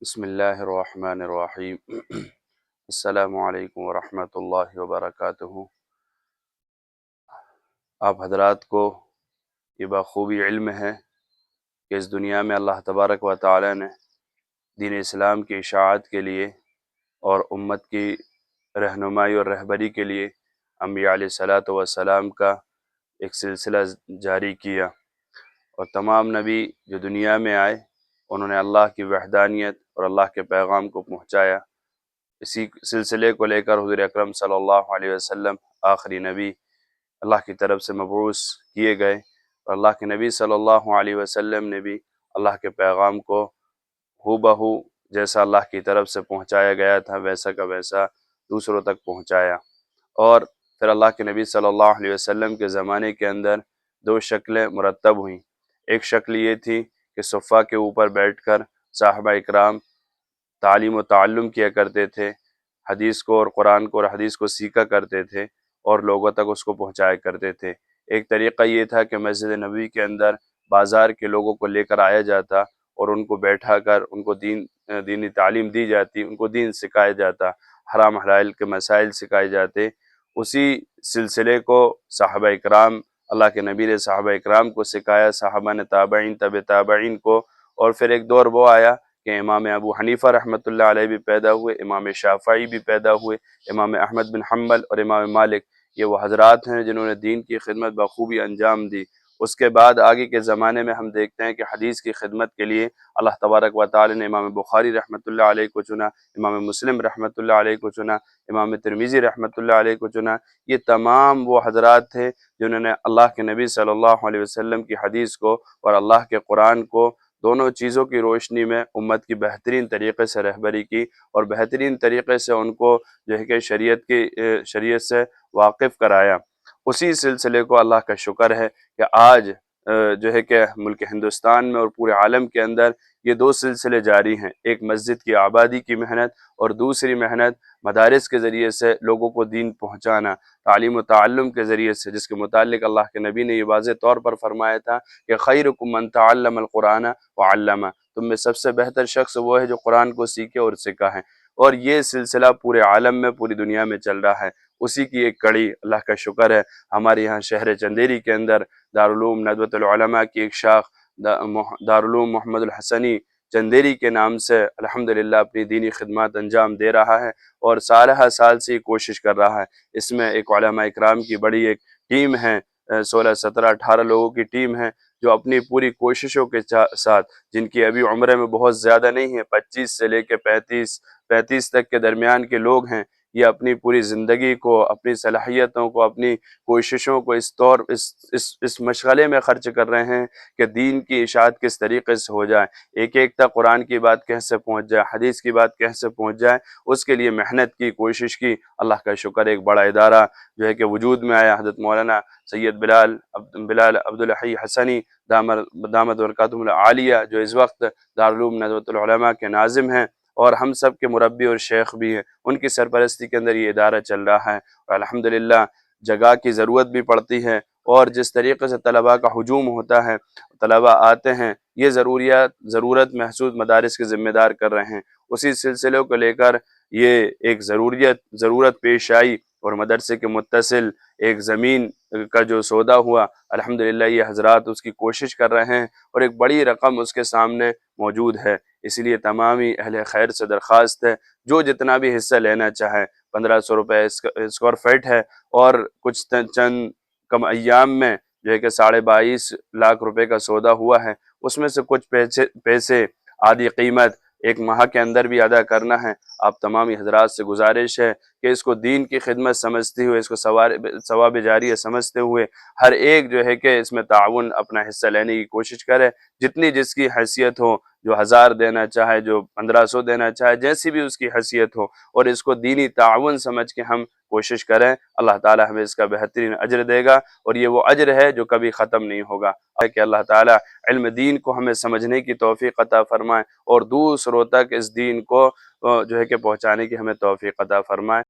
بسم اللہ الرحمن الرحیم السلام علیکم ورحمۃ اللہ وبرکاتہ۔ آپ حضرات کو یہ بخوبی علم ہے کہ اس دنیا میں اللہ تبارک و تعالی نے دین اسلام کی اشاعت کے لیے اور امت کی رہنمائی اور رہبری کے لیے انبیاء علیہ الصلاۃ والسلام کا ایک سلسلہ جاری کیا، اور تمام نبی جو دنیا میں آئے انہوں نے اللہ کی وحدانیت اور اللہ کے پیغام کو پہنچایا۔ اسی سلسلے کو لے کر حضور اکرم صلی اللہ علیہ وسلم آخری نبی اللہ کی طرف سے مبعوث کیے گئے، اور اللہ کے نبی صلی اللہ علیہ وسلم نے بھی اللہ کے پیغام کو ہو بہو جیسا اللہ کی طرف سے پہنچایا گیا تھا ویسا کا ویسا دوسروں تک پہنچایا۔ اور پھر اللہ کے نبی صلی اللہ علیہ وسلم کے زمانے کے اندر دو شکلیں مرتب ہوئیں۔ ایک شکل یہ تھی کہ صفہ کے اوپر بیٹھ کر صحابہ اکرام تعلیم و تعلم کیا کرتے تھے، حدیث کو اور قرآن کو اور حدیث کو سیکھا کرتے تھے اور لوگوں تک اس کو پہنچایا کرتے تھے۔ ایک طریقہ یہ تھا کہ مسجد نبوی کے اندر بازار کے لوگوں کو لے کر آیا جاتا اور ان کو بیٹھا کر ان کو دینی تعلیم دی جاتی، ان کو دین سکھایا جاتا، حرام حلال کے مسائل سکھائے جاتے۔ اسی سلسلے کو صحابہ اکرام، اللہ کے نبی نے صحابہ اکرام کو سکھایا، صحابہ نے تابعین، تبع تابعین کو، اور پھر ایک دور وہ آیا کہ امام ابو حنیفہ رحمۃ اللہ علیہ بھی پیدا ہوئے، امام شافعی بھی پیدا ہوئے، امام احمد بن حنبل اور امام مالک۔ یہ وہ حضرات ہیں جنہوں نے دین کی خدمت بخوبی انجام دی۔ اس کے بعد آگے کے زمانے میں ہم دیکھتے ہیں کہ حدیث کی خدمت کے لیے اللہ تبارک و تعالی نے امام بخاری رحمۃ اللہ علیہ کو چنا، امام مسلم رحمۃ اللہ علیہ کو چنا، امام ترمذی رحمۃ اللہ علیہ کو چنا۔ یہ تمام وہ حضرات تھے جنہوں نے اللہ کے نبی صلی اللہ علیہ وسلم کی حدیث کو اور اللہ کے قرآن کو دونوں چیزوں کی روشنی میں امت کی بہترین طریقے سے رہبری کی، اور بہترین طریقے سے ان کو جو ہے کہ شریعت سے واقف کرایا۔ اسی سلسلے کو اللہ کا شکر ہے کہ آج جو ہے کہ ملک ہندوستان میں اور پورے عالم کے اندر یہ دو سلسلے جاری ہیں، ایک مسجد کی آبادی کی محنت اور دوسری محنت مدارس کے ذریعے سے لوگوں کو دین پہنچانا، تعلیم و تعلم کے ذریعے سے، جس کے متعلق اللہ کے نبی نے یہ واضح طور پر فرمایا تھا کہ خیرکم من تعلم القرآن وعلمہ، تم میں سب سے بہتر شخص وہ ہے جو قرآن کو سیکھے اور سکھائے۔ اور یہ سلسلہ پورے عالم میں، پوری دنیا میں چل رہا ہے۔ اسی کی ایک کڑی اللہ کا شکر ہے ہمارے یہاں شہر چندیری کے اندر دارالعلوم ندوۃ العلماء کی ایک شاخ دارالعلوم محمد الحسنی چندیری کے نام سے الحمدللہ اپنی دینی خدمات انجام دے رہا ہے، اور سالہ سال سے کوشش کر رہا ہے۔ اس میں ایک علماء اکرام کی بڑی ایک ٹیم ہے، 16 17 18 لوگوں کی ٹیم ہے، جو اپنی پوری کوششوں کے ساتھ، جن کی ابھی عمریں میں بہت زیادہ نہیں ہے، 25 سے لے کے 35 تک کے درمیان کے لوگ ہیں، یہ اپنی پوری زندگی کو، اپنی صلاحیتوں کو، اپنی کوششوں کو اس مشغلے میں خرچ کر رہے ہیں کہ دین کی اشاعت کس طریقے سے ہو جائے، ایک ایک تک قرآن کی بات کیسے پہنچ جائے، حدیث کی بات کیسے پہنچ جائے، اس کے لیے محنت کی، کوشش کی۔ اللہ کا شکر ایک بڑا ادارہ جو ہے کہ وجود میں آیا، حضرت مولانا سید بلال عبدالحی حسنی دامت برکاتہم العالیہ، جو اس وقت دارالعلوم ندوۃ العلماء کے ناظم ہیں اور ہم سب کے مربی اور شیخ بھی ہیں، ان کی سرپرستی کے اندر یہ ادارہ چل رہا ہے، اور الحمدللہ جگہ کی ضرورت بھی پڑتی ہے، اور جس طریقے سے طلباء کا ہجوم ہوتا ہے، طلباء آتے ہیں، یہ ضرورت محسوس مدارس کے ذمہ دار کر رہے ہیں۔ اسی سلسلے کو لے کر یہ ایک ضرورت پیش آئی، اور مدرسے کے متصل ایک زمین کا جو سودا ہوا، الحمدللہ یہ حضرات اس کی کوشش کر رہے ہیں، اور ایک بڑی رقم اس کے سامنے موجود ہے۔ اس لیے تمامی اہل خیر سے درخواست ہے، جو جتنا بھی حصہ لینا چاہے، 1500 روپے اسکوائر فٹ ہے، اور کچھ چند کم ایام میں جو ہے کہ 22.5 لاکھ روپے کا سودا ہوا ہے، اس میں سے کچھ پیسے آدھی قیمت ایک ماہ کے اندر بھی ادا کرنا ہے۔ آپ تمامی حضرات سے گزارش ہے کہ اس کو دین کی خدمت سمجھتے ہوئے، اس کو ثواب جاریہ سمجھتے ہوئے، ہر ایک جو ہے کہ اس میں تعاون اپنا حصہ لینے کی کوشش کرے، جتنی جس کی حیثیت ہو، جو 1000 دینا چاہے، جو 1500 دینا چاہے، جیسی بھی اس کی حیثیت ہو، اور اس کو دینی تعاون سمجھ کے ہم کوشش کریں، اللہ تعالی ہمیں اس کا بہترین اجر دے گا، اور یہ وہ اجر ہے جو کبھی ختم نہیں ہوگا۔ کہ اللہ تعالی علم دین کو ہمیں سمجھنے کی توفیق عطا فرمائے، اور دوسروں تک اس دین کو جو ہے کہ پہنچانے کی ہمیں توفیق عطا فرمائے۔